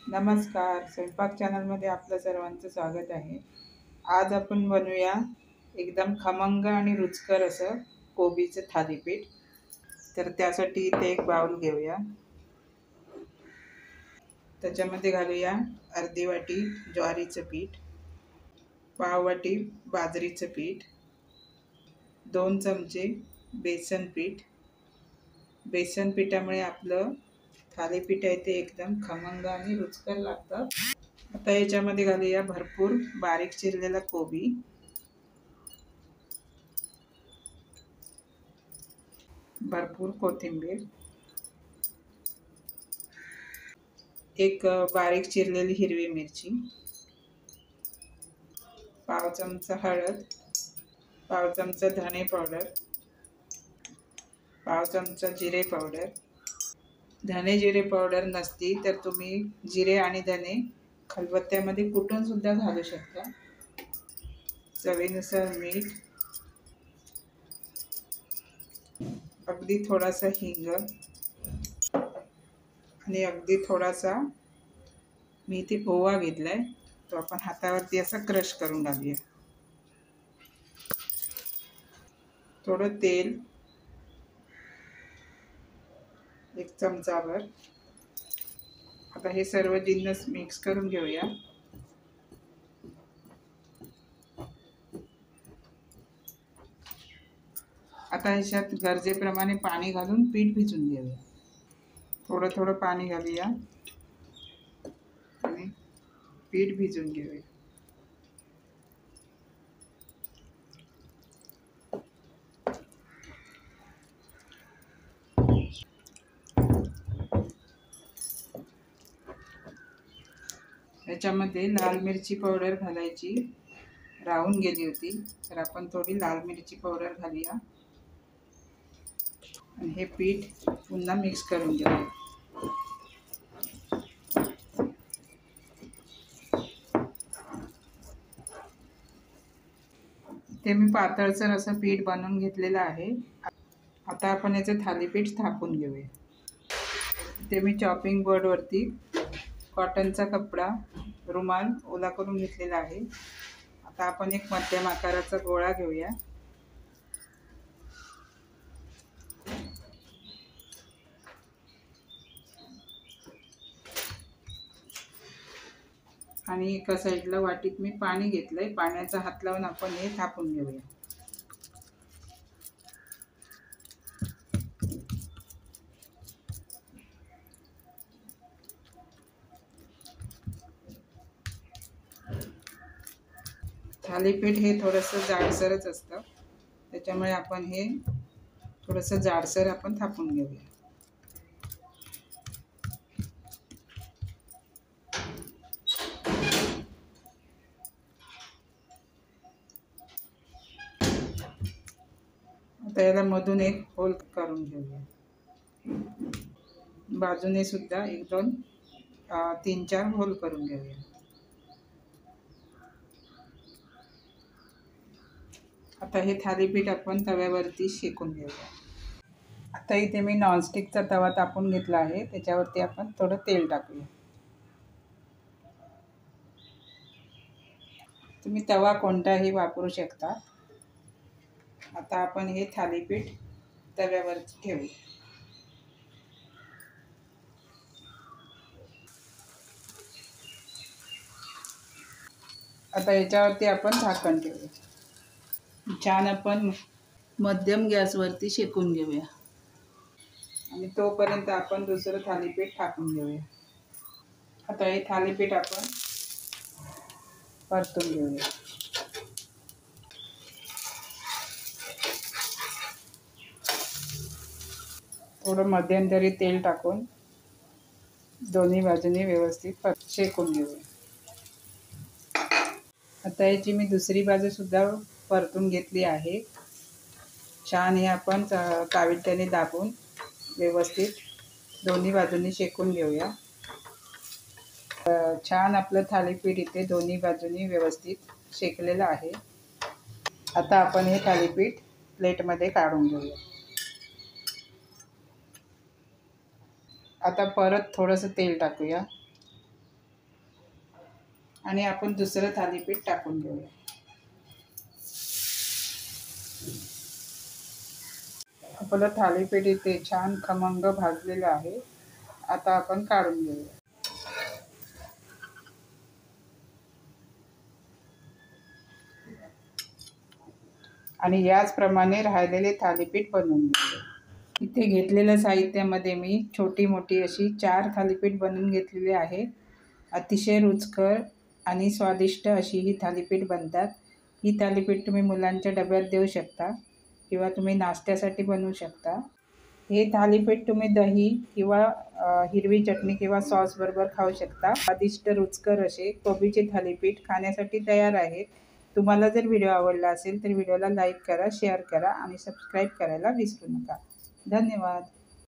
नमस्कार, स्वयंपाक चॅनलमध्ये आपलं सर्वांचं स्वागत आहे. आज आपण बनवूया एकदम खमंग आणि रुचकर असं कोबीचं थालीपीठ. तर त्यासाठी इथे एक बाउल घेऊया. त्याच्यामध्ये घालूया अर्धी वाटी ज्वारीचं पीठ, पाव वाटी बाजरीचं पीठ, 2 चमचे बेसन पीठ. बेसन पिठामुळे आपलं थालीपीठ आहे ते एकदम खमंग आणि रुचकर लागतं. आता याच्यामध्ये घालूया भरपूर बारीक चिरलेला कोबी, भरपूर कोथिंबीर, एक बारीक चिरलेली हिरवी मिरची, पाव चमचा हळद, पाव चमचा धणे पावडर, पाव चमचा जिरे पावडर. धणे जिरे पावडर नसती तर तुम्ही जिरे आणि धणे खलबत्त्यामध्ये कुटून सुद्धा घालू शकता. चवीनुसार मीठ, अगदी थोडासा हिंग आणि अगदी थोडासा मी इथे ओवा घेतलाय, तो आपण हातावरती असा क्रश करून घालूया. थोडं तेल, 1 चमचाभर. आता हे सर्व जिन्नस मिक्स करून घेऊया. आता ह्याच्यात गरजेप्रमाणे पाणी घालून पीठ भिजून घेऊया. थोडं थोडं पाणी घालूया आणि पीठ भिजून घेऊया. याच्यामध्ये लाल मिरची पावडर घालायची राहून गेली होती, तर आपण थोडी लाल मिरची पावडर घालूया आणि हे पीठ पुन्हा मिक्स करून घेऊया. ते मी पातळसर असं पीठ बनवून घेतलेलं आहे. आता आपण याचं थालीपीठ थापून घेऊया. ते मी चॉपिंग बोर्डवरती कॉटनचा कपडा रुमाल ओला करून घेतलेला आहे. आता आपण एक मध्यम आकाराचा गोळा घेऊया. आणि एका साईडला वाटीत मी पाणी घेतलंय. पाण्याचा हात लावून आपण हे थापून घेऊया. थालीपीठ हे थोडंसं जाडसरच असतं, त्याच्यामुळे आपण हे थोडंसं जाडसर आपण थापून घेऊया. आता याला मधून एक होल करून घेऊया. बाजूने सुद्धा 1 2 3 4 होल करून घेऊया. आता हे थालीपीठ आपण तव्यावरती शेकून घेऊया. आता इथे मी नॉनस्टिकचा तवा तापून घेतला आहे, त्याच्यावरती आपण थोडं तेल टाकूया. तुम्ही तवा कोणताही वापरू शकता. आता आपण हे थालीपीठ तव्यावरती ठेवूया. आता याच्यावरती आपण झाकण ठेवूया. छान आपण मध्यम गॅसवरती शेकून घेऊया आणि तोपर्यंत आपण दुसरं थालीपीठ टाकून घेऊया. आता हे थालीपीठ आपण परतून घेऊया. थोडं मध्यंतरी तेल टाकून दोन्ही बाजूने व्यवस्थित शेकून घेऊया. आता याची मी दुसरी बाजू सुद्धा परतून घेतली आहे. छान हे आपण कावित्याने दाबून व्यवस्थित दोन्ही बाजूनी शेकून घेऊया. छान आपलं थालीपीठ इथे दोन्ही बाजूनी व्यवस्थित शेकलेलं आहे. आता आपण हे थालीपीठ प्लेटमध्ये काढून घेऊया. आता परत थोडंसं तेल टाकूया. आणि आपण दुसरं थालीपीठ टाकून घेऊया. आपलं थालीपीठ इथे छान खमंग भाजलेलं आहे. आता आपण काढून घेऊया. आणि याचप्रमाणे राहिलेले थालीपीठ बनवून घेऊया. इथे घेतलेल्या साहित्यामध्ये मी छोटी मोठी अशी 4 थालीपीठ बनवून घेतलेली आहे. अतिशय रुचकर आणि स्वादिष्ट अशी ही थालीपीठ बनतात. ही थालीपीठ तुम्ही मुलांच्या डब्यात देऊ शकता किंवा तुम्ही नाश्त्यासाठी बनवू शकता. हे थालीपीठ तुम्ही दही किंवा हिरवी चटणी किंवा सॉस बरोबर खाऊ शकता. स्वादिष्ट रुचकर असे कोबीचे थालीपीठ खाण्यासाठी तयार आहेत. तुम्हाला जर व्हिडिओ आवडला असेल तर व्हिडिओला लाईक करा, शेअर करा आणि सबस्क्राईब करायला विसरू नका. धन्यवाद.